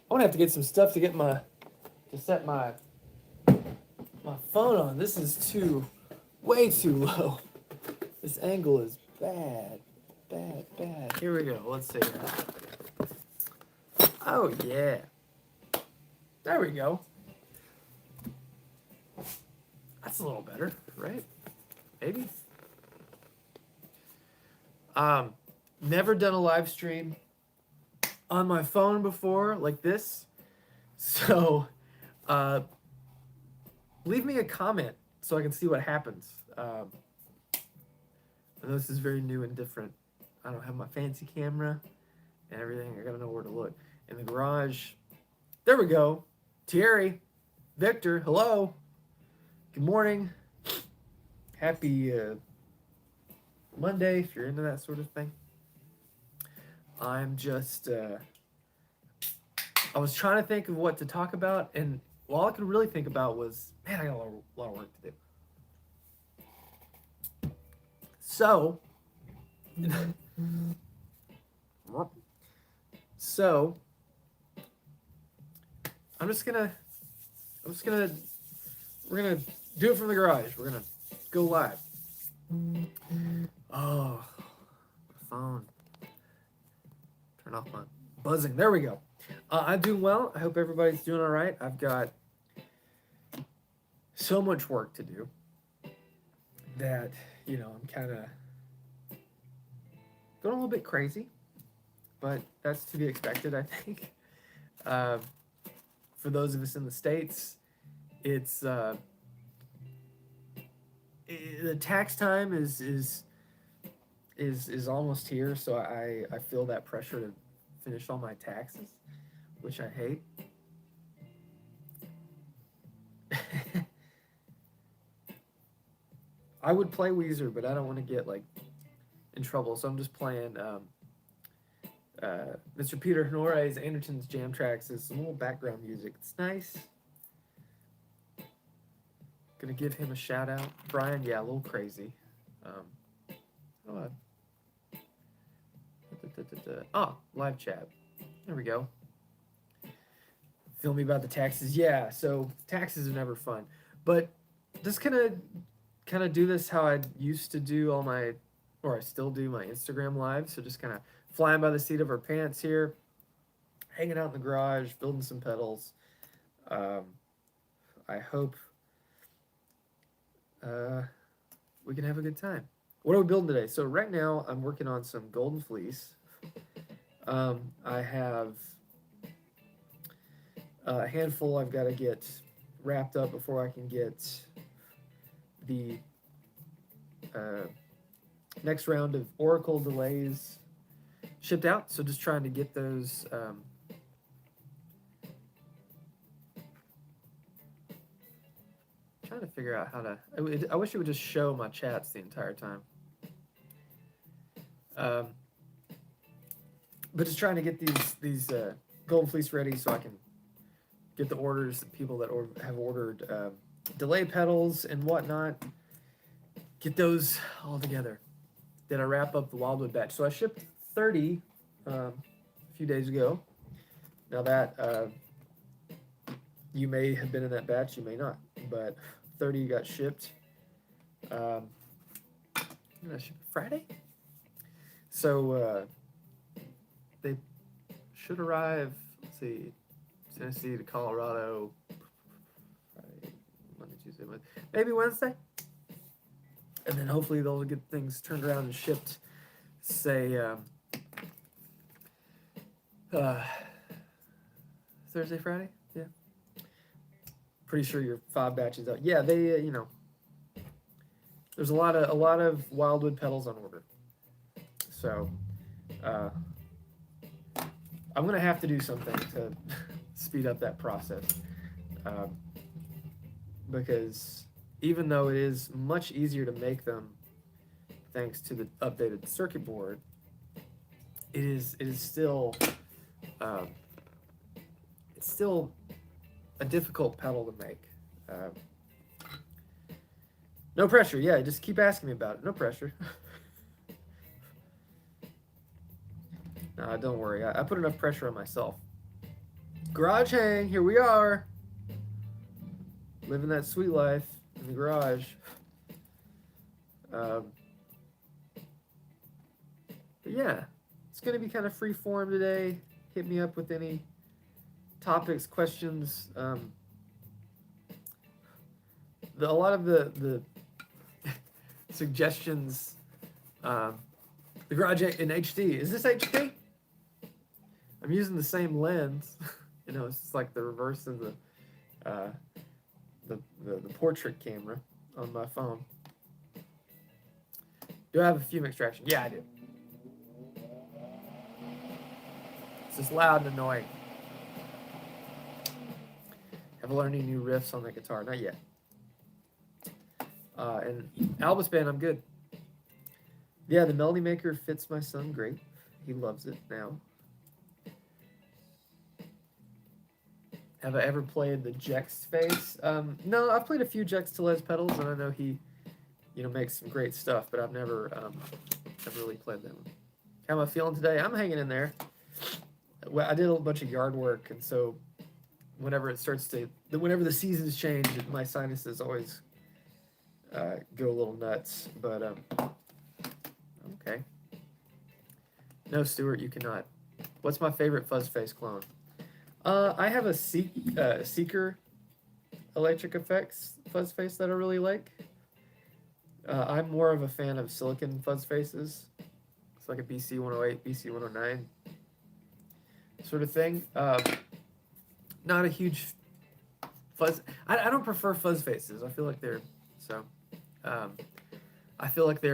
gonna have to get some stuff to set my phone on. This is way too low. This angle is bad. Here we go. Let's see. Oh yeah. There we go. That's a little better, right? Maybe. Never done a live stream on my phone before like this. So, leave me a comment so I can see what happens. I know this is very new and different. I don't have my fancy camera and everything. I gotta know where to look. In the garage. There we go. Thierry, Victor, hello. Good morning. Happy Monday if you're into that sort of thing. I'm just, I was trying to think of what to talk about, and all I could really think about was, man, I got a lot of work to do. So, we're gonna do it from the garage. We're gonna go live. Oh, phone. Turn off my buzzing. There we go. I'm doing well. I hope everybody's doing all right. I've got so much work to do that, I'm kind of going a little bit crazy, but that's to be expected, I think. For those of us in the States, it's the tax time is almost here, so I feel that pressure to finish all my taxes, which I hate. I would play Weezer, but I don't want to get in trouble, so I'm just playing Mr. Peter Honore's Anderton's Jam Tracks is some little background music. It's nice. Gonna give him a shout out. Brian, yeah, a little crazy. Live chat. There we go. Feel me about the taxes. Yeah, so taxes are never fun. But just kind of do this how I used to do I still do my Instagram live. So just kind of flying by the seat of our pants here, hanging out in the garage, building some pedals. I hope we can have a good time. What are we building today? So right now I'm working on some golden fleece. I have a handful I've got to get wrapped up before I can get the next round of Oracle delays shipped out. So just trying to get those trying to figure out how to I wish it would just show my chats the entire time. But just trying to get these golden fleece ready so I can get the orders, the people that have ordered delay pedals and whatnot, get those all together. Then I wrap up the Wildwood batch. So I shipped 30 a few days ago. Now that you may have been in that batch, you may not, but 30 got shipped. Did I ship Friday? So they should arrive, let's see, Tennessee to Colorado, Friday, Monday, Tuesday, Wednesday, maybe Wednesday. And then hopefully they'll get things turned around and shipped, say, Thursday, Friday? Yeah. Pretty sure your 5 batches out. Yeah, they, there's a lot of Wildwood pedals on order. So, I'm going to have to do something to speed up that process. Because even though it is much easier to make them thanks to the updated circuit board, it is still it's still a difficult pedal to make. No pressure. Yeah, just keep asking me about it. No pressure. No, don't worry. I put enough pressure on myself. Garage hang, here we are. Living that sweet life in the garage. But yeah, it's going to be kind of free form today. Hit me up with any topics, questions. A lot of the suggestions. The garage in HD. Is this HD? I'm using the same lens. You know, it's just like the reverse of the portrait camera on my phone. Do I have a fume extraction? Yeah, I do. It's just loud and annoying. Have I learned any new riffs on the guitar? Not yet. And Albus Band, I'm good. Yeah, the Melody Maker fits my son great. He loves it now. Have I ever played the Jex Face? No, I've played a few Jex Telez pedals, and I know he, makes some great stuff, but I've never really played that one. How am I feeling today? I'm hanging in there. I did a bunch of yard work, and so whenever the seasons change, my sinuses always go a little nuts. But okay. No, Stuart, you cannot. What's my favorite fuzz face clone? I have a Seeker Electric Effects fuzz face that I really like. I'm more of a fan of silicon fuzz faces. It's like a BC 108, BC 109 sort of thing. Not a huge fuzz. I don't prefer fuzz faces. I feel like they're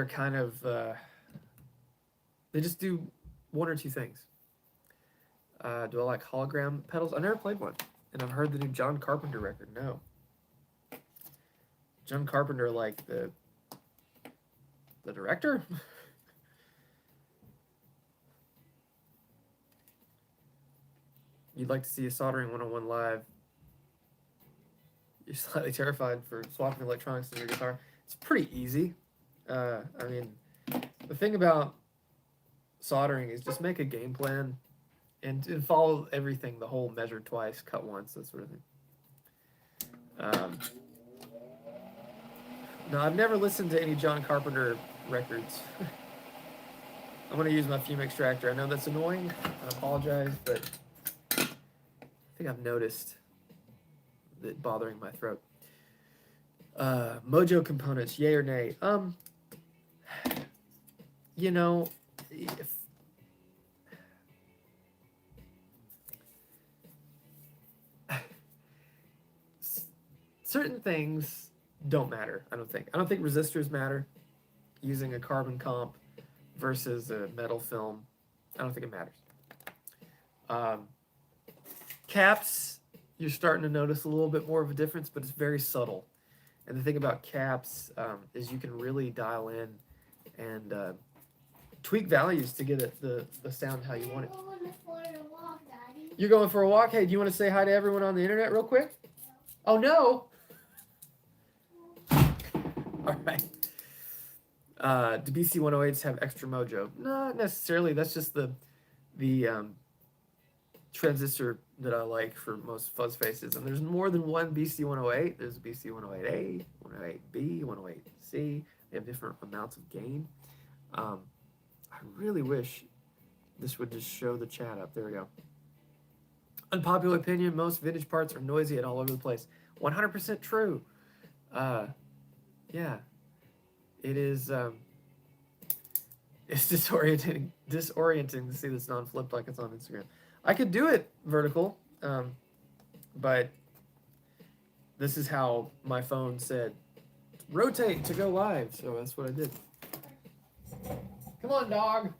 kind of they just do one or two things. Do I like hologram pedals? I never played one, and I've heard the new John Carpenter record. No, John Carpenter, like the director. You'd like to see a soldering 101 live. You're slightly terrified for swapping electronics in your guitar. It's pretty easy. I mean, the thing about soldering is just make a game plan and follow everything, the whole measure twice, cut once, that sort of thing. No, I've never listened to any John Carpenter records. I'm going to use my fume extractor. I know that's annoying. I apologize, but I think I've noticed it bothering my throat. Mojo components, yay or nay? If certain things don't matter, I don't think resistors matter. Using a carbon comp versus a metal film, I don't think it matters. Caps, you're starting to notice a little bit more of a difference, but it's very subtle. And the thing about caps is you can really dial in and tweak values to get it the sound how you want it. You're going for a walk? Hey, do you want to say hi to everyone on the internet real quick? Oh, no. All right. Do BC 108s have extra mojo? Not necessarily. That's just the transistor that I like for most fuzz faces. And there's more than one BC 108. There's a BC 108A, 108B, 108C. They have different amounts of gain. I really wish this would just show the chat up. There we go. Unpopular opinion, most vintage parts are noisy and all over the place. 100% true. Yeah. It is, it's disorienting to see this non-flipped like it's on Instagram. I could do it vertical, but this is how my phone said, rotate to go live, so that's what I did. Come on, dog.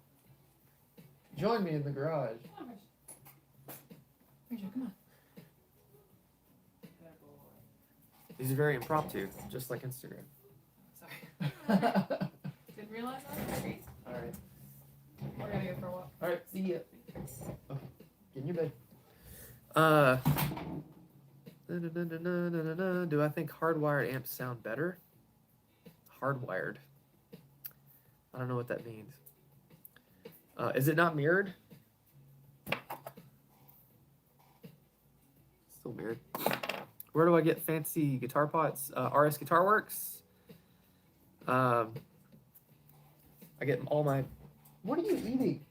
Join me in the garage. Come on. These are very impromptu, just like Instagram. Sorry. Didn't realize that. Great. All right. We're gonna go for a walk. All right. See ya. Okay. Get in your bed. Do I think hardwired amps sound better? Hardwired. I don't know what that means. Is it not mirrored? So weird. Where do I get fancy guitar pots? RS Guitar Works. I get all my... What are you eating?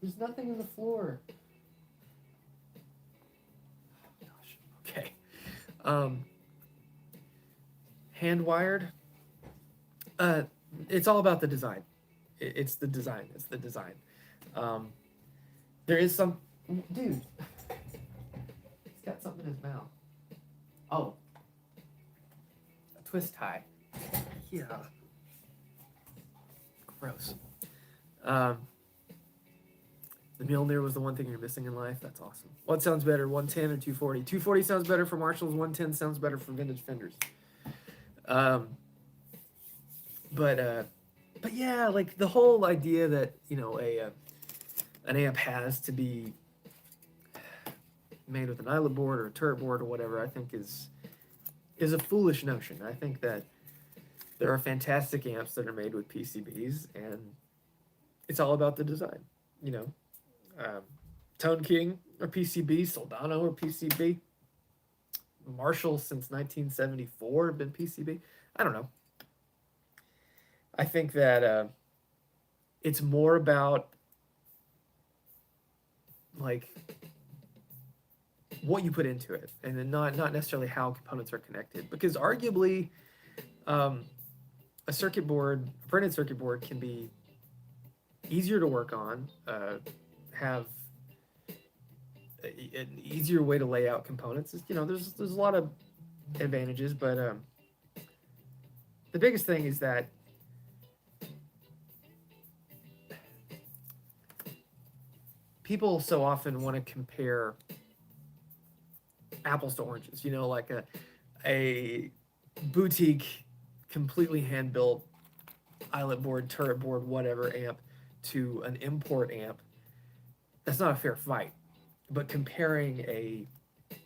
There's nothing on the floor. Gosh. Okay. Handwired. It's all about the design. It's the design. It's the design. There is some... Dude. He's got something in his mouth. Oh. A twist tie. Yeah. Gross. The Mjolnir was the one thing you're missing in life. That's awesome. What sounds better, 110 or 240? 240 sounds better for Marshalls. 110 sounds better for vintage Fenders. But yeah, like the whole idea that, you know, an amp has to be made with an eyelet board or a turret board or whatever, I think is a foolish notion. I think that there are fantastic amps that are made with PCBs, and it's all about the design. You know, Tone King or PCB, Soldano or PCB, Marshall since 1974 have been PCB. I don't know. I think that it's more about like what you put into it, and then not necessarily how components are connected. Because arguably, a circuit board, a printed circuit board, can be easier to work on, have an easier way to lay out components. You know, there's a lot of advantages, but the biggest thing is that people so often want to compare apples to oranges. You know, like a boutique, completely hand-built eyelet board, turret board, whatever amp to an import amp. That's not a fair fight. But comparing a,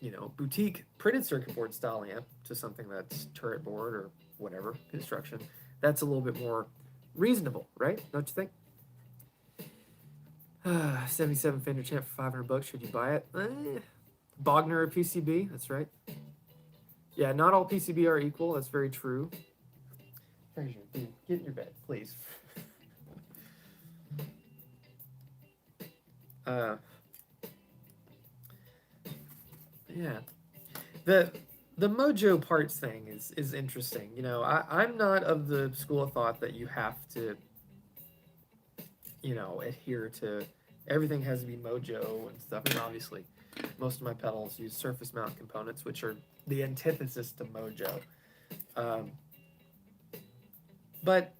you know, boutique printed circuit board style amp to something that's turret board or whatever construction, that's a little bit more reasonable, right? Don't you think? 77 Fender champ for $500. Should you buy it? Bogner or PCB? That's right. Yeah, not all PCB are equal. That's very true. Fraser, dude, get in your bed, please. Yeah, the Mojo parts thing is interesting. You know, I'm not of the school of thought that you have to, you know, adhere to everything has to be Mojo and stuff. And obviously, most of my pedals use surface mount components, which are the antithesis to Mojo. But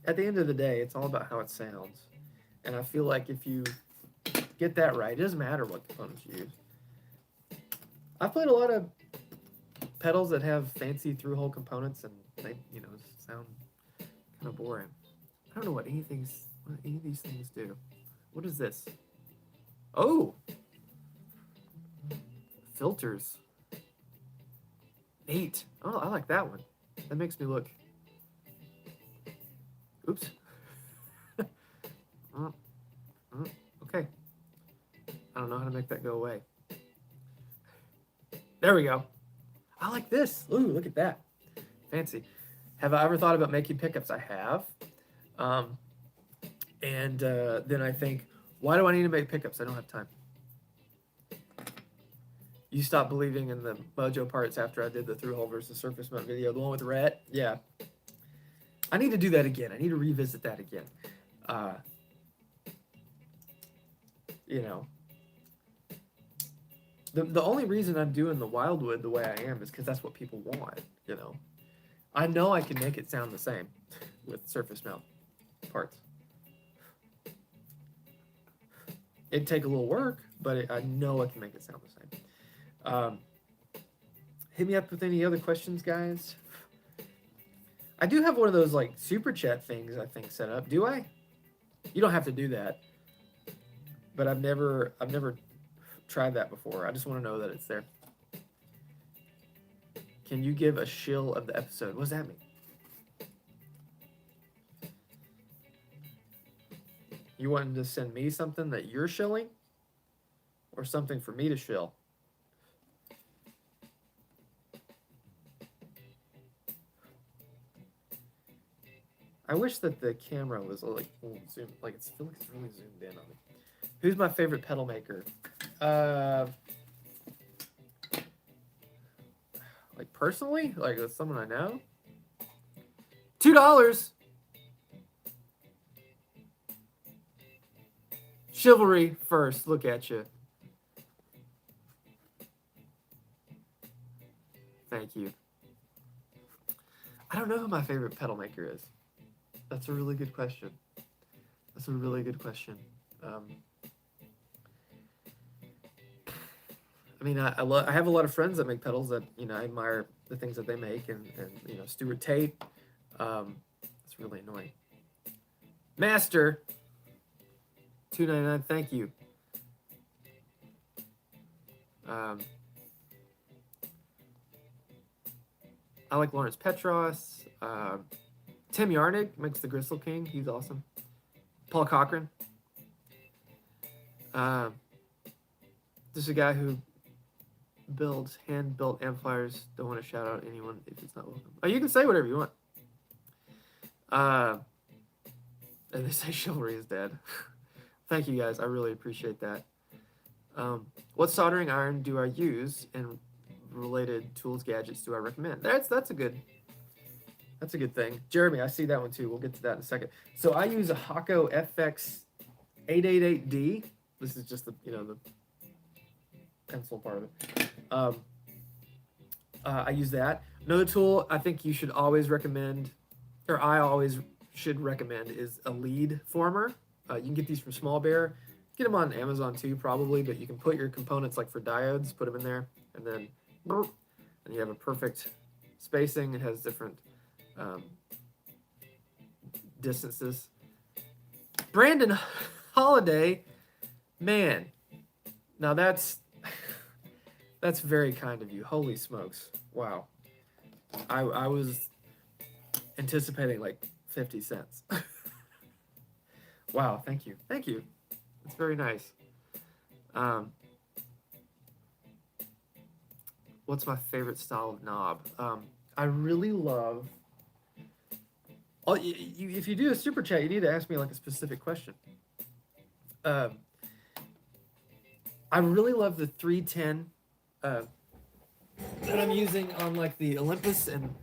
at the end of the day, it's all about how it sounds. And I feel like if you get that right, it doesn't matter what components you use. I've played a lot of pedals that have fancy through-hole components, and they, you know, sound kind of boring. I don't know what any of these things do. What is this? Oh! Filters. Neat. Oh, I like that one. That makes me look... Oops. Okay. I don't know how to make that go away. There we go. I like this. Ooh, look at that. Fancy. Have I ever thought about making pickups? I have. And then I think, why do I need to make pickups? I don't have time. You stopped believing in the Mojo parts after I did the through-hole versus surface mount video, the one with Rhett? Yeah. I need to do that again. I need to revisit that again. You know, the only reason I'm doing the Wildwood the way I am is because that's what people want, you know. I know I can make it sound the same with surface mount parts. It'd take a little work, but I know I can make it sound the same. Hit me up with any other questions, guys. I do have one of those like super chat things I think set up. Do I? You don't have to do that. But I've never tried that before. I just want to know that it's there. Can you give a shill of the episode? What does that mean? You wanting to send me something that you're shilling? or something for me to shill. I wish that the camera was like zoom, like it's feel like it's really zoomed in on me. Who's my favorite pedal maker? Like personally, like with someone I know. $2. Chivalry first. Look at you. Thank you. I don't know who my favorite pedal maker is. That's a really good question. That's a really good question. I mean, I have a lot of friends that make pedals that, you know, I admire the things that they make, and you know, Stuart Tate. It's really annoying. Master, $2.99. Thank you. I like Lawrence Petros. Tim Yarnig makes the Gristle King. He's awesome. Paul Cochran. This is a guy who builds hand-built amplifiers. Don't want to shout out anyone if it's not welcome. Oh, you can say whatever you want. And they say chivalry is dead. Thank you guys. I really appreciate that. What soldering iron do I use, and related tools, gadgets do I recommend? That's a good thing. Jeremy, I see that one too. We'll get to that in a second. So I use a Hako FX 888D. This is just the, you know, the pencil part of it. I use that. Another tool I think you should always recommend, or I always should recommend, is a lead former. You can get these from Small Bear. Get them on Amazon too, probably, but you can put your components, like for diodes, put them in there, and then and you have a perfect spacing. It has different distances. Brandon Holiday, man, now that's very kind of you. Holy smokes. Wow. I was anticipating like 50 cents. Wow, thank you. Thank you. It's very nice. What's my favorite style of knob? I really love... Oh, if you do a super chat, you need to ask me like a specific question. I really love the 310 that I'm using on like the Olympus, and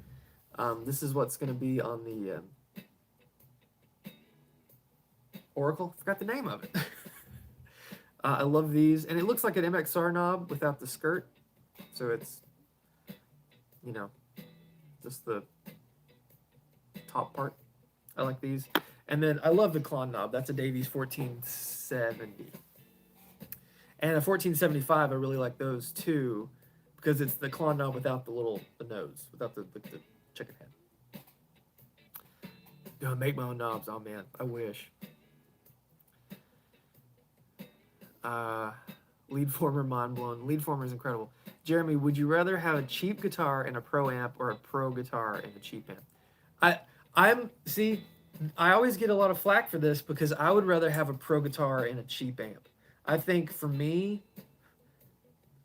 this is what's going to be on the Oracle. Forgot the name of it. I love these, and it looks like an MXR knob without the skirt, so it's, you know, just the top part. I like these. And then I love the Klon knob. That's a Davies 1470. And a 1475, I really like those too, because it's the Klon knob without the nose, without the chicken head. Gonna make my own knobs. Oh man, I wish. Lead former mind blown. Lead former is incredible. Jeremy, would you rather have a cheap guitar and a pro amp, or a pro guitar and a cheap amp? I always get a lot of flack for this, because I would rather have a pro guitar and a cheap amp. I think for me,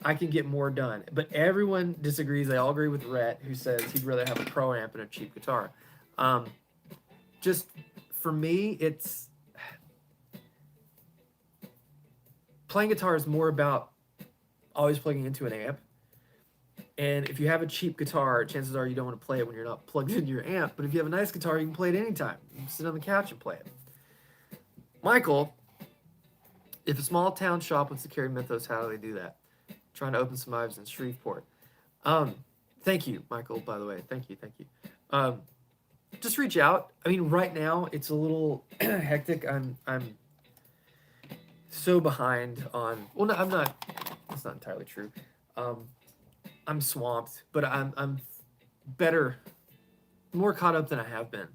I can get more done. But everyone disagrees. They all agree with Rhett, who says he'd rather have a pro amp and a cheap guitar. Just for me, it's... Playing guitar is more about always plugging into an amp. And if you have a cheap guitar, chances are you don't want to play it when you're not plugged into your amp. But if you have a nice guitar, you can play it anytime. You can sit on the couch and play it. Michael, if a small town shop wants to carry Mythos, how do they do that? Trying to open some lives in Shreveport. Thank you, Michael, by the way. Thank you. Just reach out. I mean, right now, it's a little hectic. I'm so behind on... Well, no, I'm not. That's not entirely true. I'm swamped, but I'm better, more caught up than I have been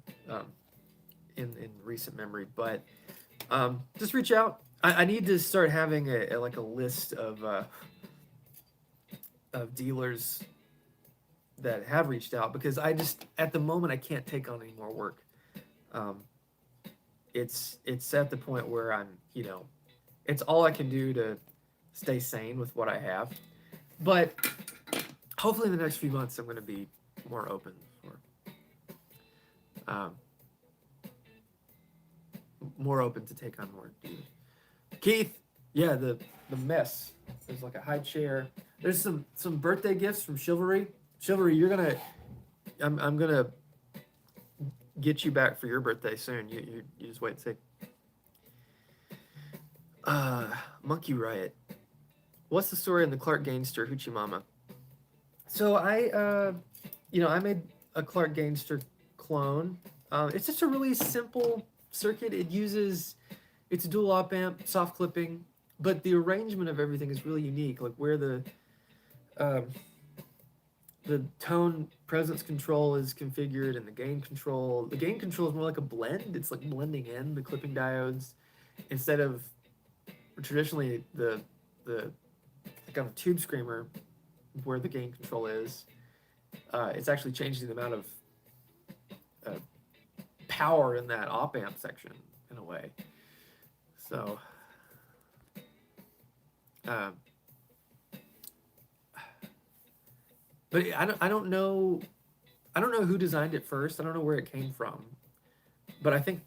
in recent memory. But just reach out. I need to start having a list of dealers that have reached out, because I just, at the moment, I can't take on any more work. It's at the point where I'm, you know, it's all I can do to stay sane with what I have. But hopefully in the next few months I'm going to be more open for more open to take on more dude. Keith, yeah, the mess. There's like a high chair. There's some birthday gifts from Chivalry. Chivalry, I'm gonna get you back for your birthday soon. You just wait and see. Monkey Riot. What's the story in the Clark Gainster Hoochie Mama? So I made a Clark Gainster clone. It's just a really simple circuit. It's a dual op amp, soft clipping, but the arrangement of everything is really unique. Like where the tone presence control is configured and the gain control. The gain control is more like a blend. It's like blending in the clipping diodes instead of traditionally the like on a tube screamer where the gain control is. It's actually changing the amount of power in that op amp section in a way. So, but I don't know who designed it first. I don't know where it came from, but I think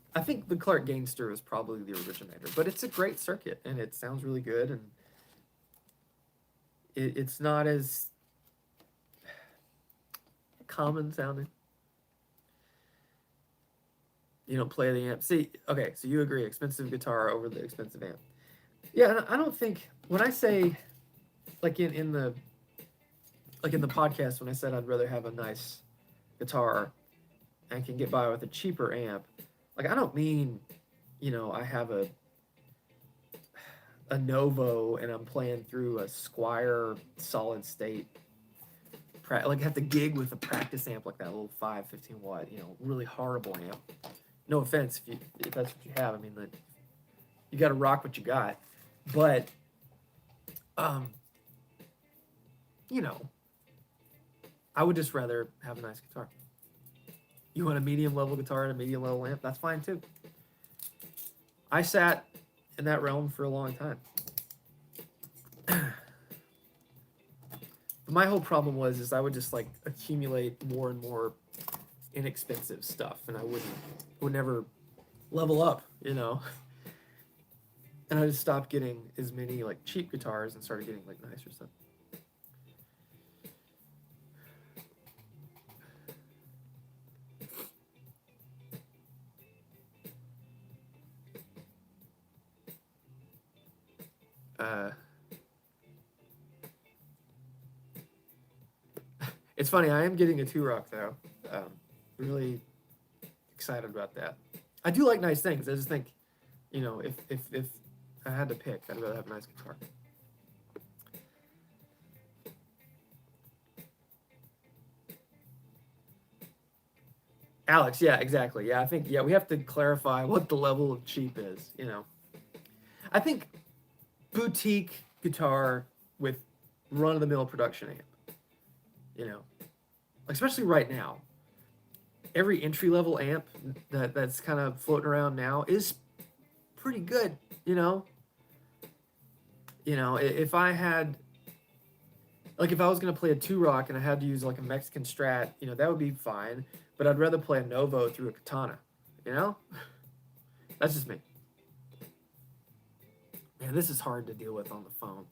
the Clark Gainster is probably the originator. But it's a great circuit and it sounds really good, and it's not as common sounding. You don't play the amp. See, okay, so you agree, expensive guitar over the expensive amp. Yeah, and I don't think, when I say, like in the podcast, when I said I'd rather have a nice guitar and can get by with a cheaper amp, like I don't mean, I have a Novo and I'm playing through a Squier solid state, like I have to gig with a practice amp like that little 15 watt, really horrible amp. No offense if that's what you have. I mean, you got to rock what you got. But, I would just rather have a nice guitar. You want a medium level guitar and a medium level amp? That's fine too. I sat in that realm for a long time. But my whole problem is I would just like accumulate more and more inexpensive stuff, and I would never level up, and I just stopped getting as many like cheap guitars and started getting like nicer stuff. It's funny, I am getting a 2-rock though. Really excited about that. I do like nice things. I just think, if I had to pick, I'd rather have a nice guitar. Alex, yeah, exactly. Yeah, I think, we have to clarify what the level of cheap is, I think boutique guitar with run-of-the-mill production amp, especially right now. Every entry-level amp that's kind of floating around now is pretty good, if I had, like if I was going to play a 2-rock and I had to use like a Mexican Strat, that would be fine, but I'd rather play a Novo through a Katana, That's just me. Man, this is hard to deal with on the phone.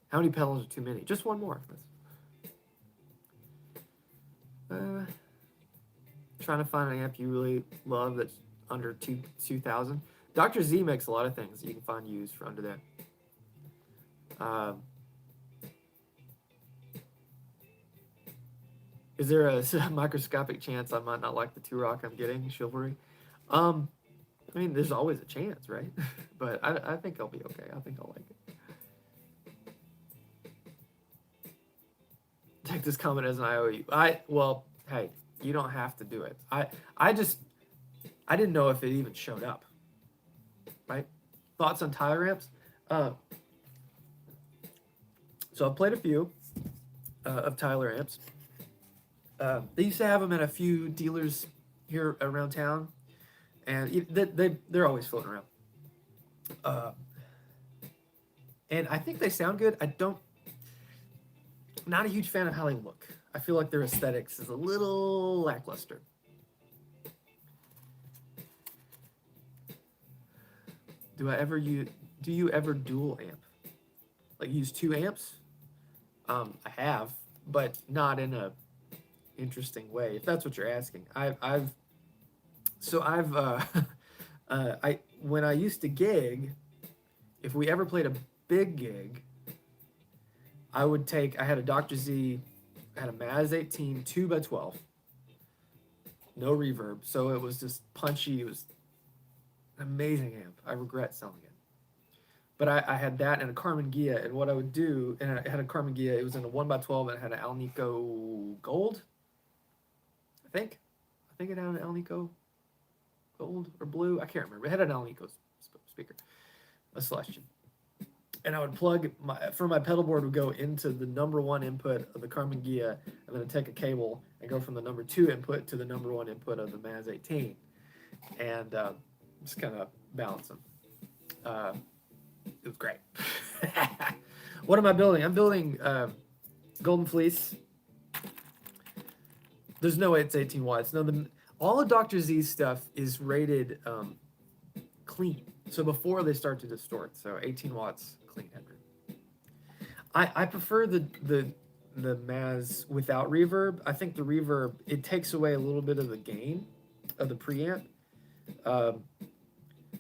How many pedals are too many? Just one more. Trying to find an amp you really love that's under 2,000. Dr. Z makes a lot of things that you can find used for under that. Is there a microscopic chance I might not like the 2-rock I'm getting, Chivalry? I mean, there's always a chance, right? But I think I'll be okay. I think I'll like it. Take this comment as an IOU. Well, hey, you don't have to do it. I didn't know if it even showed up. Right? Thoughts on Tyler amps? So I've played a few of Tyler amps. They used to have them at a few dealers here around town, and they're always floating around. And I think they sound good. Not a huge fan of how they look. I feel like their aesthetics is a little lackluster. Do you ever dual amp? Like use 2 amps? I have, but not in a interesting way. If that's what you're asking, I've I when I used to gig, if we ever played a big gig, I had a Dr. Z, I had a Maz 18 2x12, no reverb, so it was just punchy. It was an amazing amp. I regret selling it. But I had that and a Carmen Gia, and what I would do, and I had a Carmen Gia, it was in a 1x12, and it had an Alnico Gold, I think it had an Alnico Gold or blue, I can't remember. It had an Alnico speaker, a Celestian. And I would plug my pedal board would go into the number 1 input of the Carmen Gia, and then I'd take a cable and go from the number 2 input to the number 1 input of the Maz 18, and just kind of balance them. It was great. What am I building? I'm building Golden Fleece. There's no way it's 18 watts. No, all of Dr. Z's stuff is rated clean. So before they start to distort, so 18 watts clean headroom. I prefer the Maz without reverb. I think the reverb, it takes away a little bit of the gain of the preamp,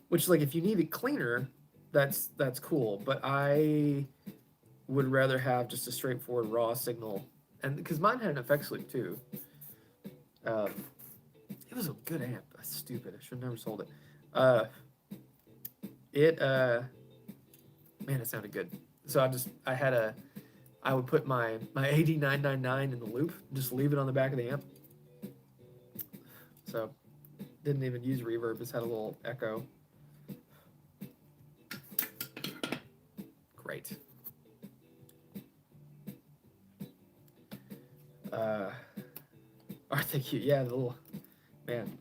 which, like, if you need it cleaner, that's cool. But I would rather have just a straightforward raw signal, and because mine had an effects loop too. It was a good amp. That's stupid. I should have never sold it. Man, it sounded good. So I would put my AD999 in the loop, just leave it on the back of the amp. So didn't even use reverb, just had a little echo. Great. Aren't they cute? Yeah, the little, man.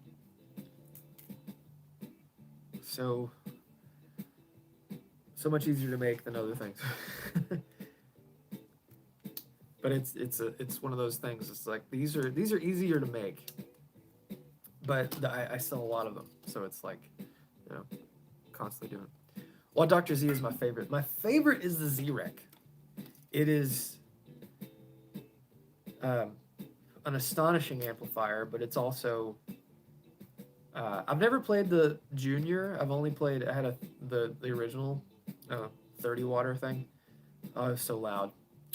So much easier to make than other things. But it's one of those things. It's like these are easier to make, but I sell a lot of them, so it's like, you know, constantly doing it. Well, Dr. Z is my favorite. My favorite is the Z-Rec. It is an astonishing amplifier, but it's also I've never played the Junior. I've only played, I had the original 30 watt thing. Oh, it was so loud.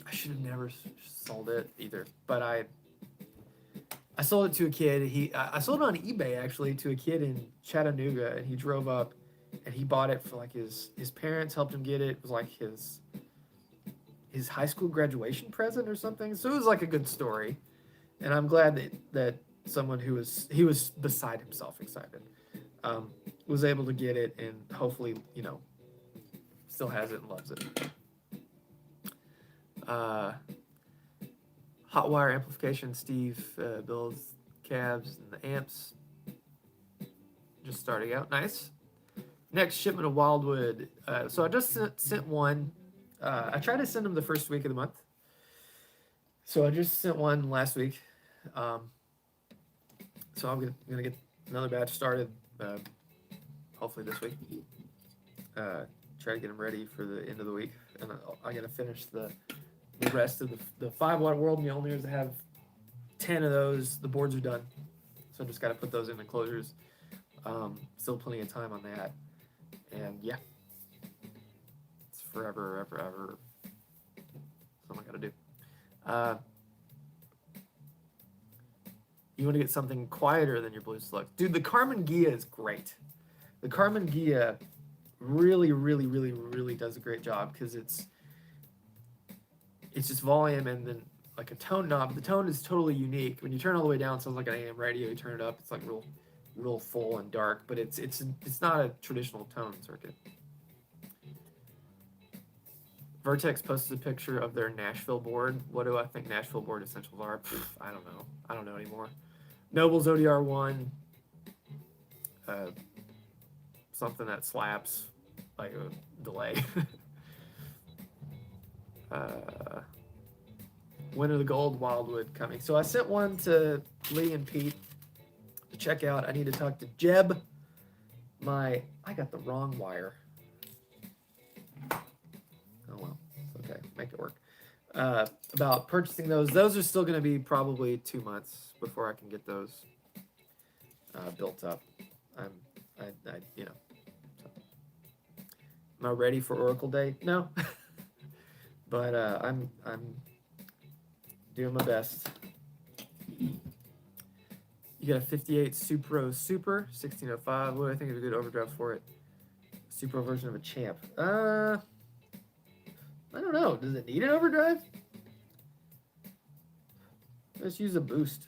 I should have never sold it either, but I sold it to a kid. I sold it on eBay actually to a kid in Chattanooga, and he drove up and he bought it for like his parents helped him get it. It was like his high school graduation present or something. So it was like a good story, and I'm glad that someone he was beside himself excited was able to get it, and hopefully, you know, still has it and loves it. Hot wire amplification. Steve builds cabs and the amps. Just starting out. Nice. Next shipment of Wildwood. So I just sent one. I try to send them the first week of the month. So I just sent one last week. So I'm gonna get another batch started hopefully this week. Try to get them ready for the end of the week, and I gotta finish the rest of the 5 watt world Mjolnirs. I have 10 of those. The boards are done, so I just gotta put those in enclosures. Still plenty of time on that, and yeah, it's forever, ever. Something I gotta do. You want to get something quieter than your Blue Slug. Dude, the Carmen Gia is great. The Carmen Gia really, really, really, really does a great job, because it's just volume and then like a tone knob. The tone is totally unique. When you turn all the way down, it sounds like an AM radio. You turn it up, it's like real full and dark, but it's not a traditional tone circuit. Vertex posted a picture of their Nashville board. What do I think Nashville board essentials are? I don't know. I don't know anymore. Noble's ODR1. Something that slaps, like a delay. Winter of the Gold Wildwood coming. So I sent one to Lee and Pete to check out. I need to talk to Jeb. I got the wrong wire. Oh well, it's okay. Make it work. About purchasing those. Those are still going to be probably 2 months before I can get those built up. You know. So. Am I ready for Oracle Day? No. But I'm doing my best. You got a 58 Supro Super 1605. What do I think is a good overdrive for it? Supro version of a Champ. I don't know. Does it need an overdrive? Let's use a boost.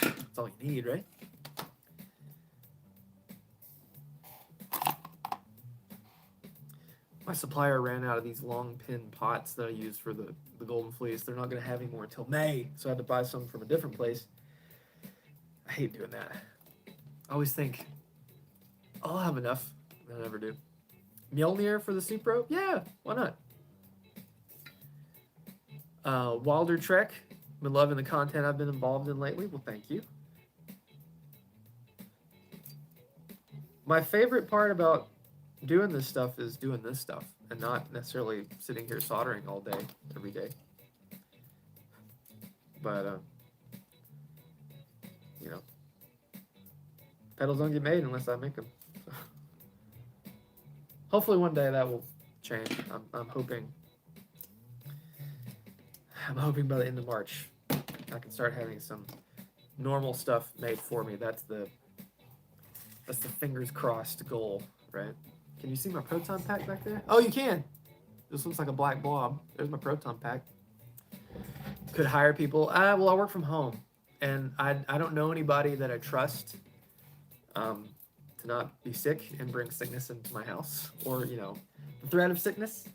That's all you need, right? My supplier ran out of these long pin pots that I use for the Golden Fleece. They're not going to have any more until May, so I had to buy some from a different place. I hate doing that. I always think, I'll have enough, and I never do. Mjolnir for the Supro? Yeah, why not? Wilder Trek. Been loving the content I've been involved in lately. Well, thank you. My favorite part about doing this stuff is doing this stuff and not necessarily sitting here soldering all day, every day. But, you know, pedals don't get made unless I make them. Hopefully one day that will change. I'm hoping by the end of March I can start having some normal stuff made for me. That's the fingers crossed goal, right? Can you see my proton pack back there? Oh, you can. This looks like a black blob. There's my proton pack. Could hire people. Well, I work from home, and I don't know anybody that I trust to not be sick and bring sickness into my house, or the threat of sickness.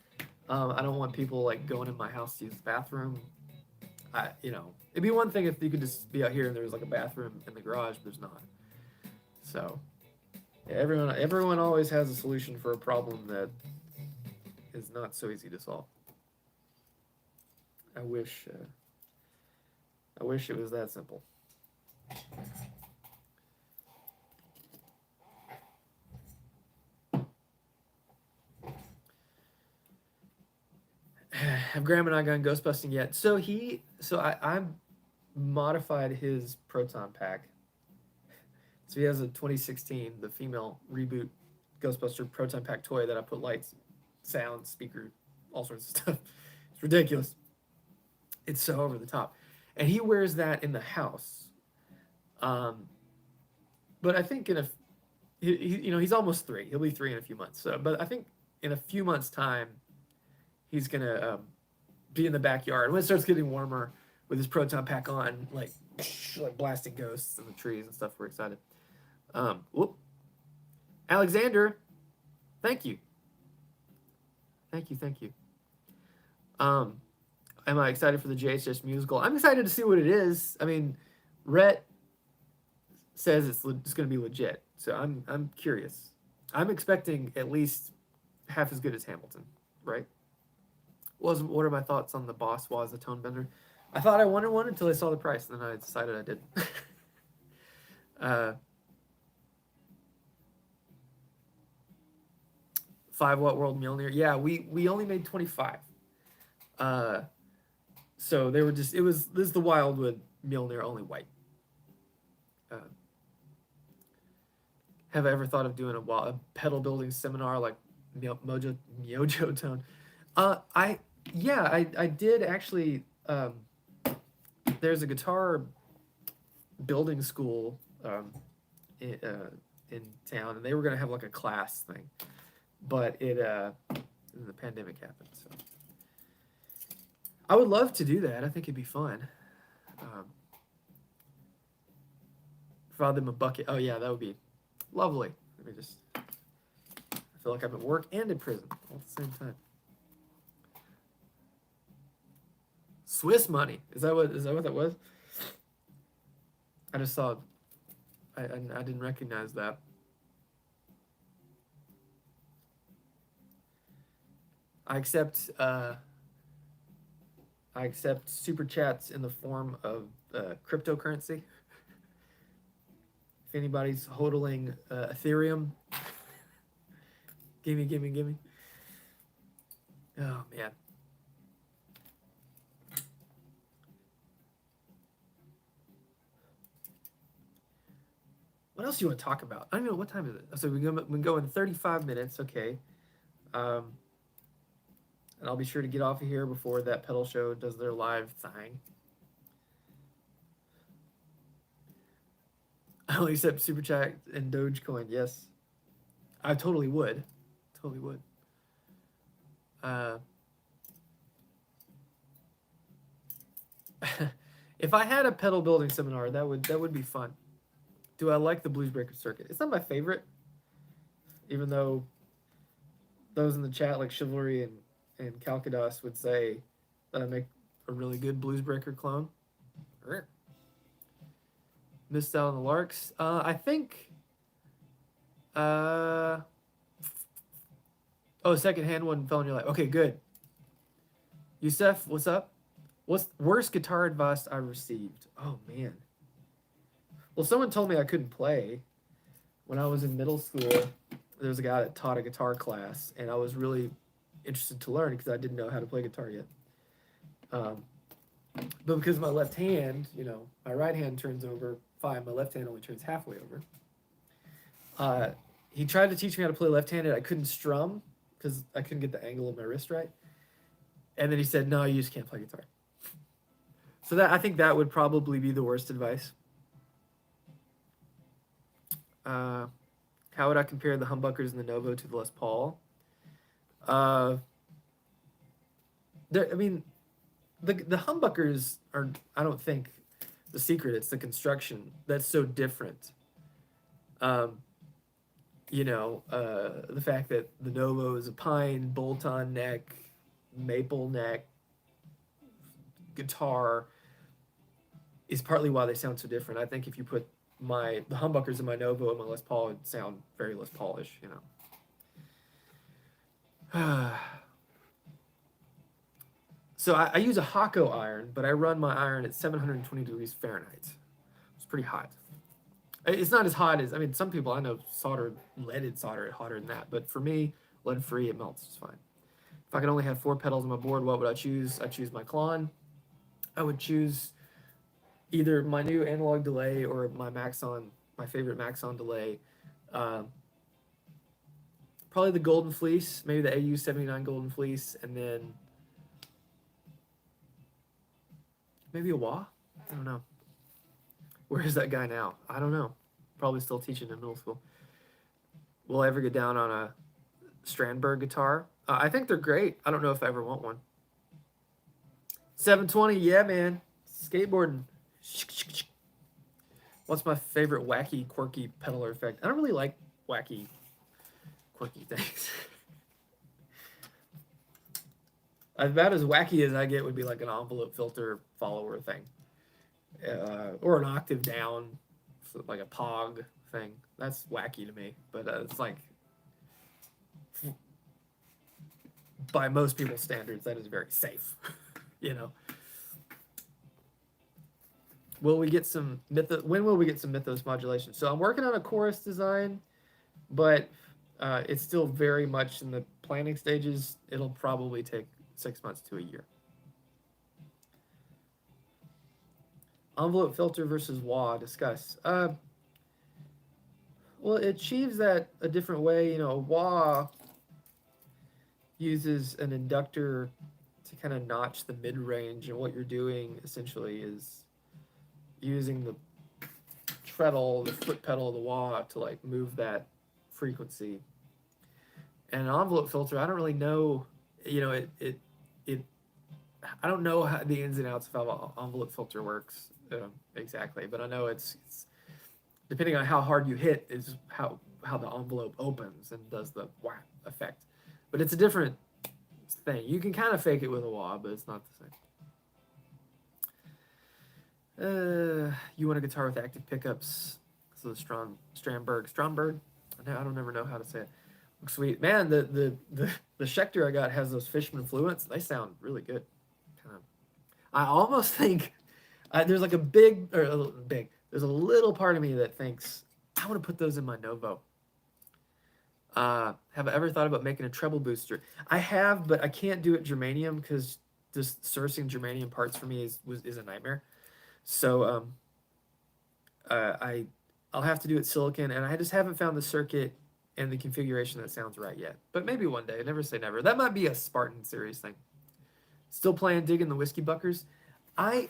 I don't want people like going in my house to use the bathroom. It'd be one thing if you could just be out here and there's like a bathroom in the garage, but there's not. So. Yeah, everyone always has a solution for a problem that is not so easy to solve. I wish it was that simple. Have Graham and I gone ghost busting yet? So I modified his proton pack. So he has a 2016, the female reboot Ghostbuster proton pack toy that I put lights, sound, speaker, all sorts of stuff. It's ridiculous. It's so over the top. And he wears that in the house. But I think he's almost 3. He'll be 3 in a few months. So, but I think in a few months' time, he's going to be in the backyard. When it starts getting warmer with his proton pack on, like blasting ghosts in the trees and stuff, we're excited. Alexander, thank you. Am I excited for the JHS musical? I'm excited to see what it is. I mean, Rhett says it's going to be legit, so I'm curious. I'm expecting at least half as good as Hamilton, right? What are my thoughts on the Boss Waz the Tone Bender? I thought I wanted one until I saw the price, and then I decided I didn't. 5-watt World Mjolnir. Yeah, we only made 25. So they were this is the Wildwood Mjolnir, only white. Have I ever thought of doing a pedal building seminar like Mojo Tone? I did actually. There's a guitar building school in town, and they were gonna have like a class thing, but the pandemic happened. So I would love to do that. I think it'd be fun. Provide them a bucket. Oh yeah, that would be lovely. Let me just. I feel like I'm at work and in prison all at the same time. Swiss money. Is that what that was? I just saw. I didn't recognize that. I accept super chats in the form of cryptocurrency. If anybody's hodling Ethereum, gimme, gimme, gimme. Oh man. What else do you want to talk about? I don't know, what time is it? So we go in 35 minutes, okay. And I'll be sure to get off of here before that pedal show does their live thing. I only accept Super Chat and Dogecoin, yes. I totally would. Totally would. If I had a pedal building seminar, that would be fun. Do I like the Blues Breaker circuit? It's not my favorite, even though those in the chat like Chivalry and Calcados would say that I make a really good Blues Breaker clone. Missed out on the Larks. I think. Oh, secondhand one fell in your lap. Okay, good. Yusef, what's up? What's worst guitar advice I received? Oh man. Well, someone told me I couldn't play when I was in middle school. There was a guy that taught a guitar class, and I was really interested to learn because I didn't know how to play guitar yet. But because my left hand, my right hand turns over fine, my left hand only turns halfway over. He tried to teach me how to play left-handed. I couldn't strum because I couldn't get the angle of my wrist right. And then he said, "No, you just can't play guitar." So I think that would probably be the worst advice. How would I compare the humbuckers and the Novo to the Les Paul? The humbuckers are, I don't think, the secret. It's the construction that's so different. The fact that the Novo is a pine bolt-on neck, maple neck guitar is partly why they sound so different. I think if you put the humbuckers in my Novo and my Les Paul, would sound very Les Paulish, So I use a Hakko iron, but I run my iron at 720 degrees Fahrenheit. It's pretty hot. It's not as hot as, some people I know leaded solder it hotter than that, but for me, lead-free, it melts just fine. If I could only have 4 pedals on my board, what would I choose? I'd choose my Klon. I would choose either my new analog delay or my favorite Maxon delay. Probably the Golden Fleece, maybe the AU79 Golden Fleece, and then maybe a wah? I don't know. Where is that guy now? I don't know. Probably still teaching in middle school. Will I ever get down on a Strandberg guitar? I think they're great. I don't know if I ever want one. 720, yeah, man. Skateboarding. What's my favorite wacky, quirky pedaler effect? I don't really like wacky, quirky things. About as wacky as I get would be like an envelope filter follower thing. Or an octave down, like a Pog thing. That's wacky to me, but it's like, by most people's standards, that is very safe. Will we get some when will we get some Mythos modulation? So I'm working on a chorus design, but it's still very much in the planning stages. It'll probably take 6 months to a year. Envelope filter versus wah, discuss. Well, it achieves that a different way. Wah uses an inductor to kind of notch the mid-range, and what you're doing essentially is using the treadle, the foot pedal of the wah to like move that frequency. And an envelope filter, I don't really know, I don't know how the ins and outs of how an envelope filter works exactly, but I know it's depending on how hard you hit is how the envelope opens and does the wah effect. But it's a different thing. You can kind of fake it with a wah, but it's not the same. You want a guitar with active pickups? So the Strandberg. I don't ever know how to say it. Sweet man. The Schecter I got has those Fishman Fluents. They sound really good. Kind of. I almost think there's like a big or a big. There's a little part of me that thinks I want to put those in my Novo. Have I ever thought about making a treble booster? I have, but I can't do it germanium because just sourcing germanium parts for me is a nightmare. So I'll have to do it silicon, and I just haven't found the circuit and the configuration that sounds right yet. But maybe one day. Never say never. That might be a Spartan series thing. Still playing digging the whiskey buckers. I'm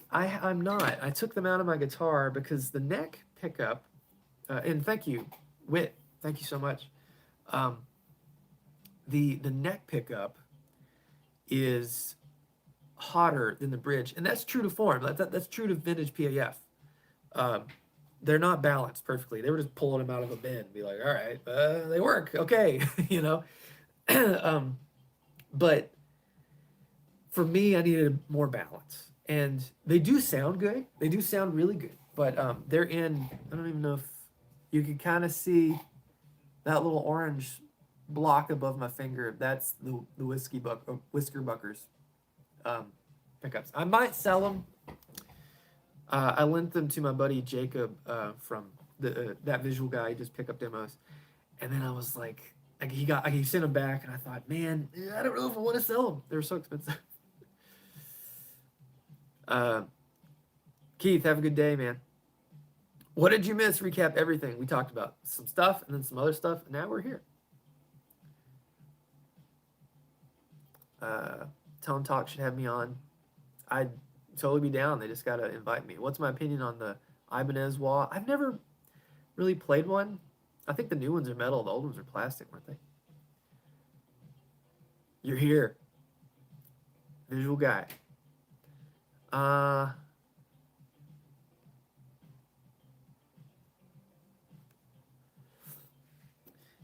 not. I took them out of my guitar because the neck pickup, and thank you, Wit. Thank you so much. The neck pickup is hotter than the bridge, and that's true to form. That's true to vintage PAF. They're not balanced perfectly. They were just pulling them out of a bin and be like, all right, they work. Okay. you know? But for me, I needed more balance. And they do sound good. They do sound really good. But they're in, I don't even know if you can kind of see that little orange block above my finger. That's the Whisker Buckers pickups. I might sell them. I lent them to my buddy Jacob from that visual guy. He just pick up demos, and then I was like he sent them back, and I thought, man, I don't know if I want to sell them. They were so expensive. Keith, have a good day, man. What did you miss? Recap everything we talked about. Some stuff, and then some other stuff, and now we're here. Tone Talk should have me on. I'd totally be down. They just gotta invite me. What's my opinion on the Ibanez wah? I've never really played one. I think the new ones are metal. The old ones are plastic, weren't they? You're here. Visual guy.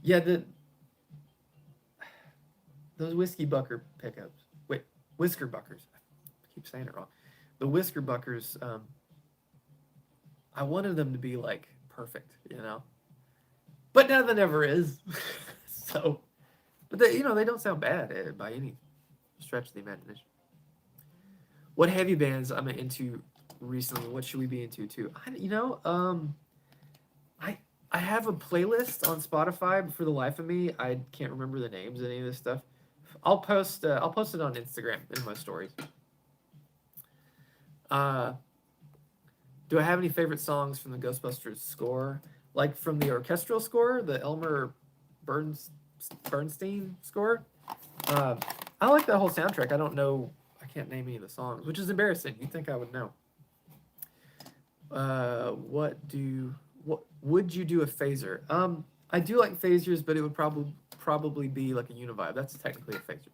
Yeah, those whiskey bucker pickups. Wait, Whisker Buckers. I keep saying it wrong. The Whisker Buckers, I wanted them to be like perfect, you know? But nothing ever is. So, but they, they don't sound bad by any stretch of the imagination. What heavy bands I'm into recently? What should we be into too? I have a playlist on Spotify, but for the life of me, I can't remember the names of any of this stuff. I'll post it on Instagram in my stories. Do I have any favorite songs from the Ghostbusters score? Like from the orchestral score, the Elmer Bernstein score? I like that whole soundtrack. I don't know. I can't name any of the songs, which is embarrassing. You'd think I would know. What would you do a phaser? I do like phasers, but it would probably be like a Univibe. That's technically a phaser.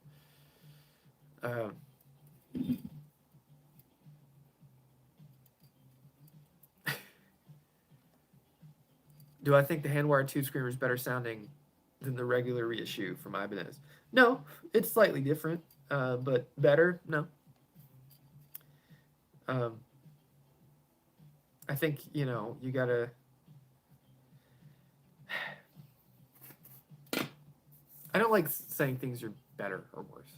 Do I think the Handwired Tube Screamer is better sounding than the regular reissue from Ibanez? No, it's slightly different, but better? No. I think, you gotta... I don't like saying things are better or worse.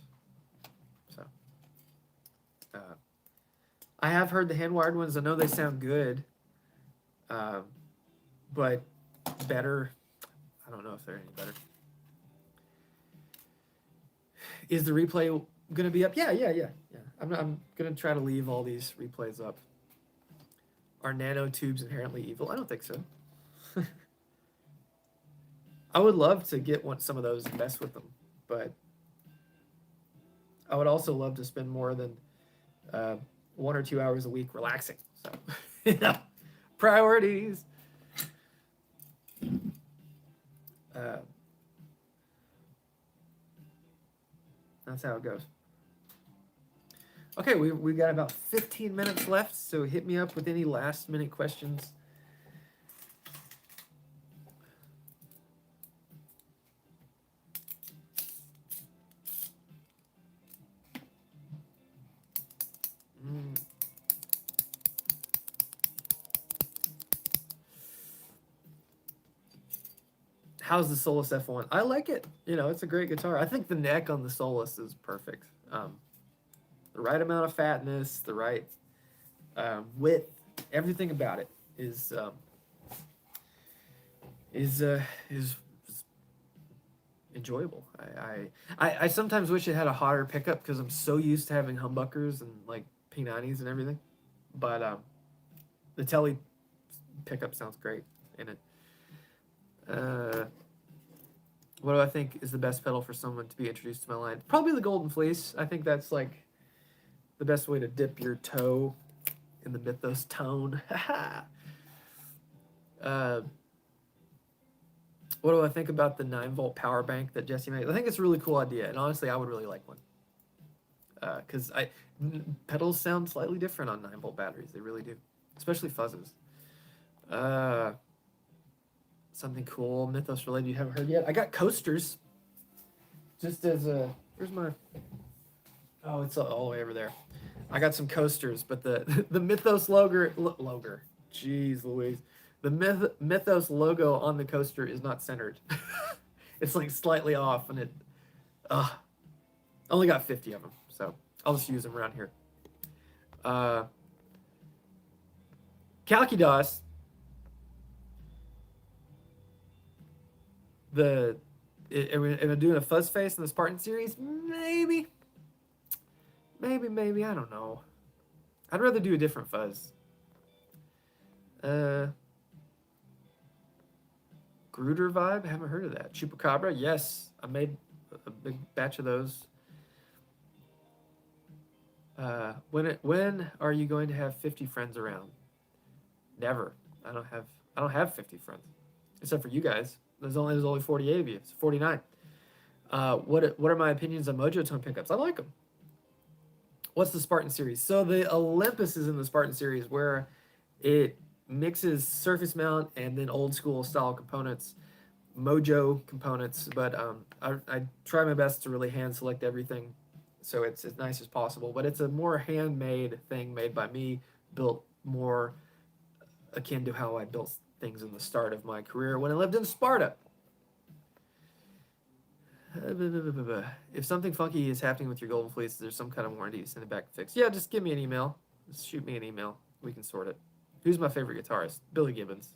So, I have heard the hand-wired ones. I know they sound good, but better, I don't know if they're any better. Is the replay going to be up? Yeah. I'm going to try to leave all these replays up. Are nanotubes inherently evil? I don't think so. I would love to get some of those and mess with them, but I would also love to spend more than 1 or 2 hours a week relaxing. So, priorities. That's how it goes. Okay, we got about 15 minutes left, so hit me up with any last minute questions. how's the Solus F1? I like it. You know, it's a great guitar. I think the neck on the Solus is perfect. The right amount of fatness, the right width, everything about it is enjoyable. I sometimes wish it had a hotter pickup because I'm so used to having humbuckers and like P90s and everything. But the Telly pickup sounds great in it. What do I think is the best pedal for someone to be introduced to my line? Probably the Golden Fleece. I think that's like the best way to dip your toe in the Mythos tone. What do I think about the 9-volt power bank that Jesse made? I think it's a really cool idea, and honestly, I would really like one. Because pedals sound slightly different on 9-volt batteries. They really do, especially fuzzes. Something cool, Mythos related you haven't heard yet. I got coasters. Just as a, where's my? Oh, it's all the way over there. I got some coasters, but the Mythos logo. Jeez Louise. The Mythos logo on the coaster is not centered. It's like slightly off, and it. Only got 50 of them, so I'll just use them around here. Calcidos. Am I doing a fuzz face in the Spartan series? Maybe. Maybe. I don't know. I'd rather do a different fuzz. Gruder vibe? I haven't heard of that. Chupacabra? Yes. I made a big batch of those. When are you going to have 50 friends around? Never. I don't have 50 friends. Except for you guys. There's only 48 of you. It's 49. What are my opinions on Mojo Tone pickups? I like them. What's the Spartan series? So the Olympus is in the Spartan series where it mixes surface mount and then old school style components, Mojo components. But I try my best to really hand select everything, so it's as nice as possible. But it's a more handmade thing made by me, built more akin to how I built things in the start of my career when I lived in Sparta. If something funky is happening with your Golden Fleece, there's some kind of warranty to send it back and fix. Yeah, just give me an email. Just shoot me an email. We can sort it. Who's my favorite guitarist? Billy Gibbons.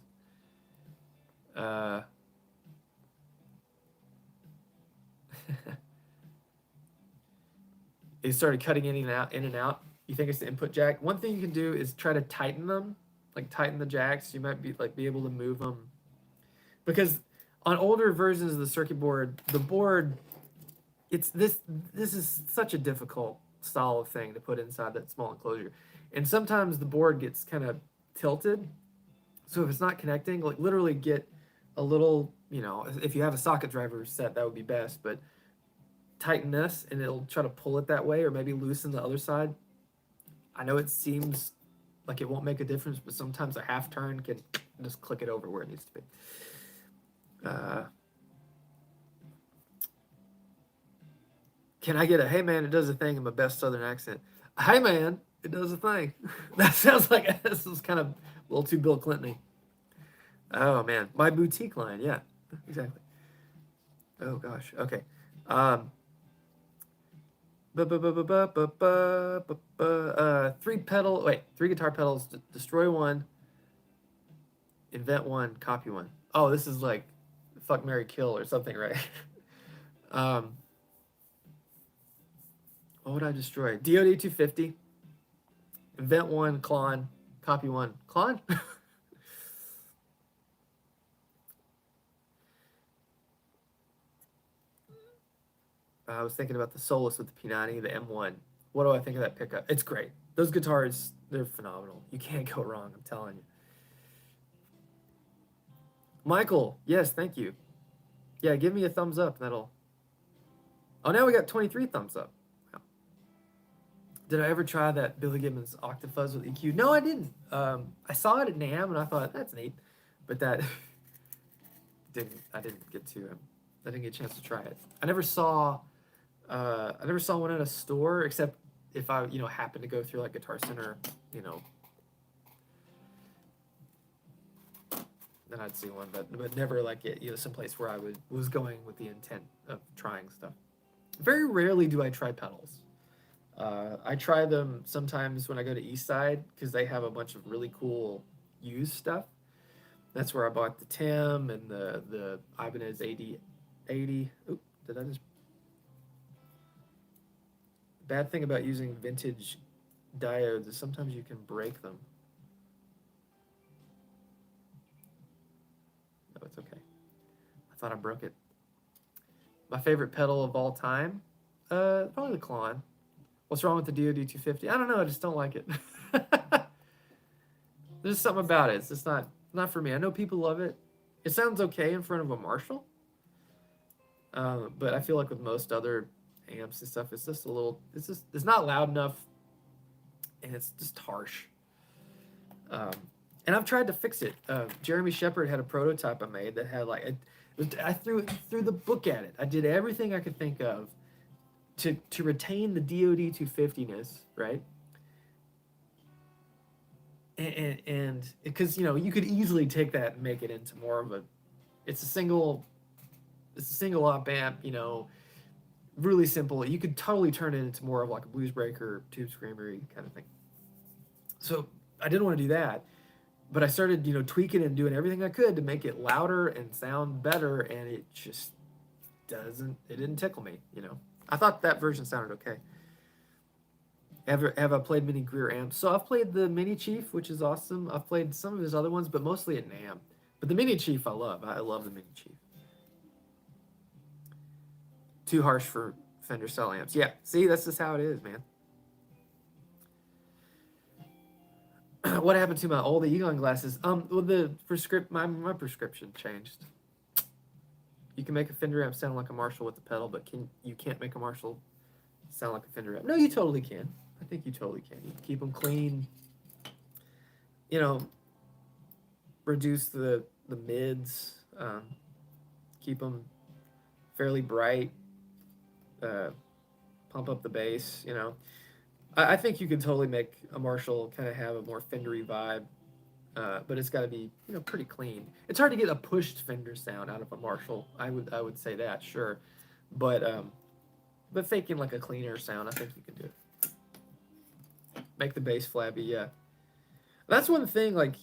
It started cutting in and out. You think it's the input jack? One thing you can do is try to tighten them. Like tighten the jacks, you might be able to move them, because on older versions of the circuit board, the board, it's this is such a difficult style of thing to put inside that small enclosure, and sometimes the board gets kind of tilted, so if it's not connecting, like literally get a little, if you have a socket driver set, that would be best, but tighten this and it'll try to pull it that way, or maybe loosen the other side. I know it seems like it won't make a difference, but sometimes a half turn can just click it over where it needs to be. Can I get a, hey man, it does a thing in my best southern accent? Hey man, it does a thing. That sounds like, this is kind of a little too Bill Clinton-y. Oh man, my boutique line, yeah, exactly. Oh gosh, okay. Three guitar pedals. Destroy one, invent one, copy one. Oh, this is like fuck, marry, kill or something, right? What would I destroy? DOD 250. Invent one, clone, copy one, clone. I was thinking about the Solus with the P90, the M1. What do I think of that pickup? It's great. Those guitars, they're phenomenal. You can't go wrong, I'm telling you. Michael, yes, thank you. Yeah, give me a thumbs up. That'll... Oh, now we got 23 thumbs up. Wow. Did I ever try that Billy Gibbons Octafuzz with EQ? No, I didn't. I saw it at NAMM, and I thought, that's neat. But that... I didn't get a chance to try it. I never saw one at a store, except if I, happened to go through like Guitar Center, then I'd see one, but never like it, someplace where I was going with the intent of trying stuff. Very rarely do I try pedals. I try them sometimes when I go to East Side because they have a bunch of really cool used stuff. That's where I bought the Tim and the Ibanez AD80. Oop, did I just? Bad thing about using vintage diodes is sometimes you can break them. No, it's okay. I thought I broke it. My favorite pedal of all time? Probably the Klon. What's wrong with the DoD 250? I don't know. I just don't like it. There's something about it. It's just not for me. I know people love it. It sounds okay in front of a Marshall. But I feel like with most other amps and stuff, it's just a little, it's not loud enough, and it's just harsh. And I've tried to fix it. Jeremy Shepard had a prototype I made that had like, I threw the book at it. I did everything I could think of to retain the DoD 250-ness, right? And because you could easily take that and make it into more of it's a single op amp, really simple. You could totally turn it into more of like a blues breaker, tube screamery kind of thing. So I didn't want to do that, but I started tweaking and doing everything I could to make it louder and sound better, and it just didn't tickle me. I thought that version sounded okay. Have I played many Greer amps? So I've played the Mini Chief, which is awesome. I've played some of his other ones, but mostly at NAMM. But the Mini Chief I love. I love the Mini Chief. Too harsh for Fender style amps. Yeah, see, that's just how it is, man. What happened to my old Egon glasses? Well, my prescription changed. You can make a Fender amp sound like a Marshall with the pedal, but you can't make a Marshall sound like a Fender amp. No, you totally can. I think you totally can. You can keep them clean. Reduce the mids. Keep them fairly bright. Pump up the bass. I think you can totally make a Marshall kind of have a more Fendery vibe, but it's got to be pretty clean. It's hard to get a pushed Fender sound out of a Marshall. I would say that, sure, but faking like a cleaner sound, I think you can do it. Make the bass flabby, yeah. That's one thing, like,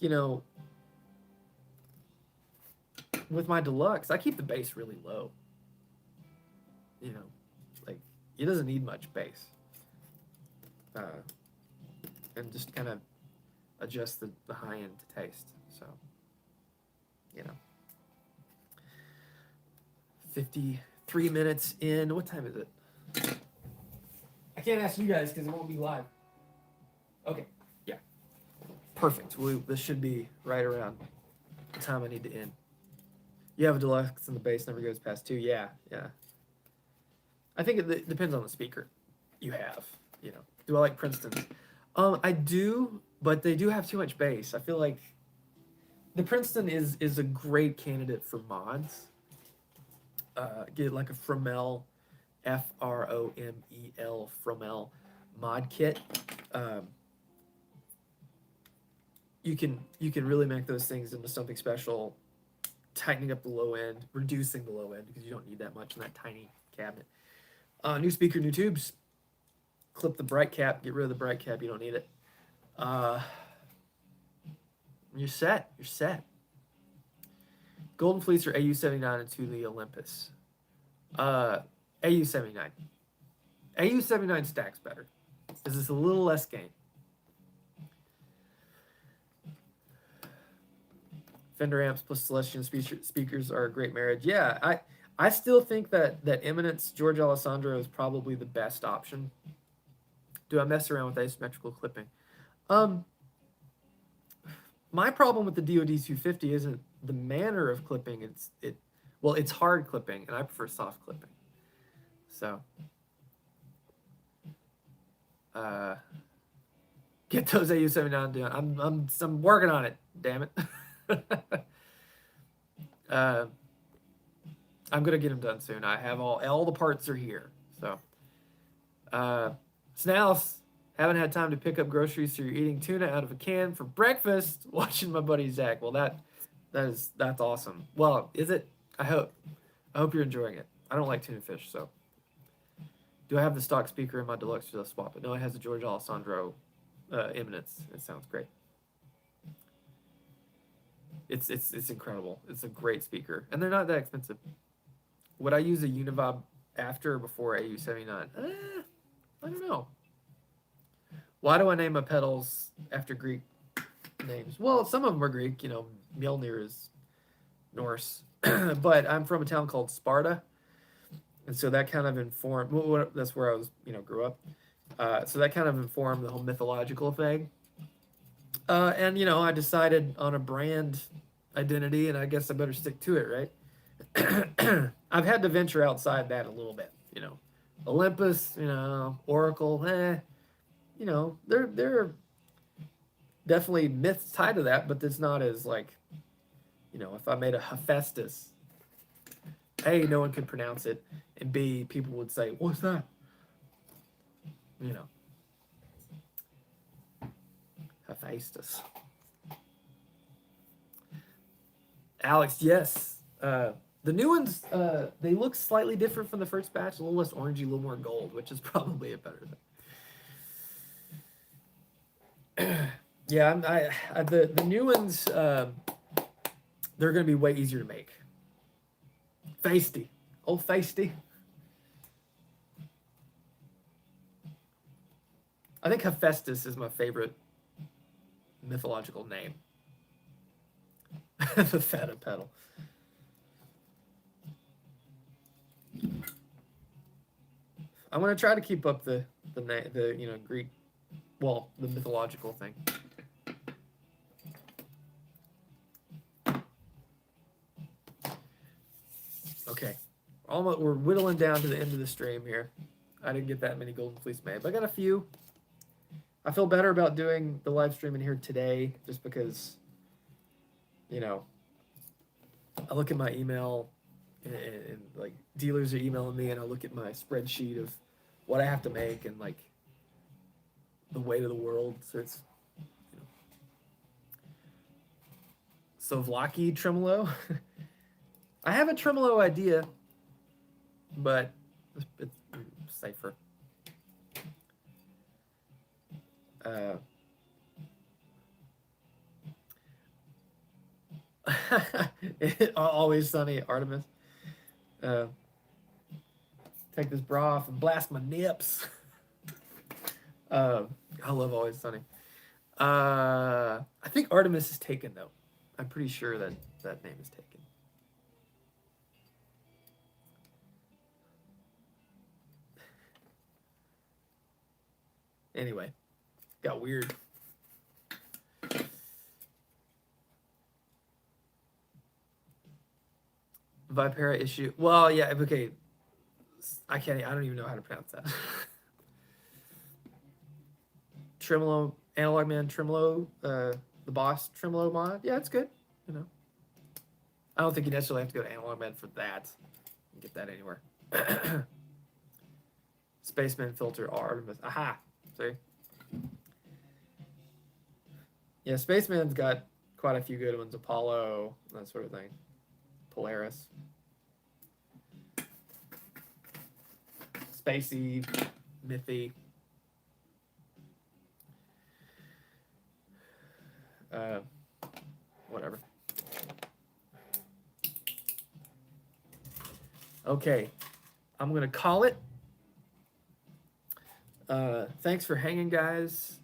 with my Deluxe, I keep the bass really low. Like, it doesn't need much bass. And just kind of adjust the high end to taste. So, 53 minutes in. What time is it? I can't ask you guys because it won't be live. Okay, yeah. Perfect. This should be right around the time I need to end. You have a Deluxe and the bass never goes past 2. Yeah. I think it depends on the speaker you have. Do I like Princeton? I do, but they do have too much bass. I feel like the Princeton is a great candidate for mods. Get like a Fromel, Fromel, Fromel mod kit. You can really make those things into something special, tightening up the low end, reducing the low end because you don't need that much in that tiny cabinet. New speaker, new tubes. Clip the bright cap, get rid of the bright cap, you don't need it. You're set. Golden Fleece or AU79 into the Olympus. AU79. AU79 stacks better. Because it's a little less gain. Fender amps plus Celestion speakers are a great marriage. Yeah, I still think that Eminence George Alessandro is probably the best option. Do I mess around with asymmetrical clipping? My problem with the DoD 250 isn't the manner of clipping. It's hard clipping, and I prefer soft clipping. So, get those AU79 done. I'm working on it. Damn it. I'm gonna get them done soon. I have all the parts are here. So, Snals, haven't had time to pick up groceries, so you're eating tuna out of a can for breakfast, watching my buddy Zach. Well, That's awesome. Well, is it? I hope you're enjoying it. I don't like tuna fish, so. Do I have the stock speaker in my deluxe to swap it? No, it has a George Alessandro Eminence. It sounds great. It's incredible. It's a great speaker, and they're not that expensive. Would I use a Univibe after or before AU79? I don't know. Why do I name my pedals after Greek names? Well, some of them are Greek. You know, Mjolnir is Norse, but I'm from a town called Sparta, and so that kind of informed. Well, that's where I was, grew up. So that kind of informed the whole mythological thing. And I decided on a brand identity, and I guess I better stick to it, right? I've had to venture outside that a little bit. Olympus, Oracle, they're definitely myths tied to that, but it's not as like, if I made a Hephaestus, A, no one could pronounce it, and B, people would say, what's that? Hephaestus. Alex, yes. The new ones, they look slightly different from the first batch, a little less orangey, a little more gold, which is probably a better thing. Yeah, the new ones, they're going to be way easier to make. Feisty. Oh, feisty. I think Hephaestus is my favorite mythological name. The Feta pedal. I'm gonna try to keep up the Greek, well, the mythological thing. Okay, we're whittling down to the end of the stream here. I didn't get that many golden fleece made, but I got a few. I feel better about doing the live stream in here today, just because, I look at my email and like dealers are emailing me, and I look at my spreadsheet of what I have to make and like the weight of the world. So it's, Souvlaki tremolo. I have a tremolo idea, but it's safer. Always Sunny, Artemis. Take this bra off and blast my nips. I love Always Sunny. I think Artemis is taken, though. I'm pretty sure that name is taken. Anyway, got weird. Vipera issue. Well, yeah, okay. I don't even know how to pronounce that. Tremolo, Analog Man Tremolo, the Boss Tremolo mod. Yeah, it's good. I don't think you necessarily have to go to Analog Man for that. You can get that anywhere. Spaceman filter Artemis. Aha. See? Yeah, Spaceman's got quite a few good ones. Apollo, that sort of thing. Polaris. Spacey, Mythy. Whatever. Okay, I'm going to call it. Thanks for hanging, guys.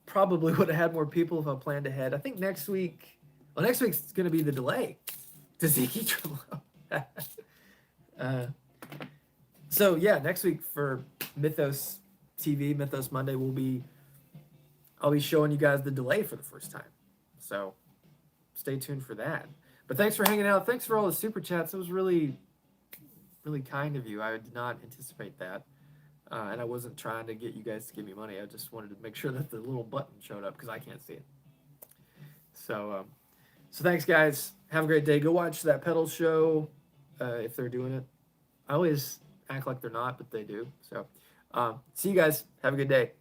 Probably would have had more people if I planned ahead. I think next week's going to be the delay to Ziki Trello. So yeah, next week for Mythos TV, Mythos Monday, I'll be showing you guys the delay for the first time. So stay tuned for that. But thanks for hanging out. Thanks for all the super chats. It was really, really kind of you. I did not anticipate that. And I wasn't trying to get you guys to give me money. I just wanted to make sure that the little button showed up because I can't see it. So thanks, guys. Have a great day. Go watch that pedal show if they're doing it. I always act like they're not, but they do. So see you guys. Have a good day.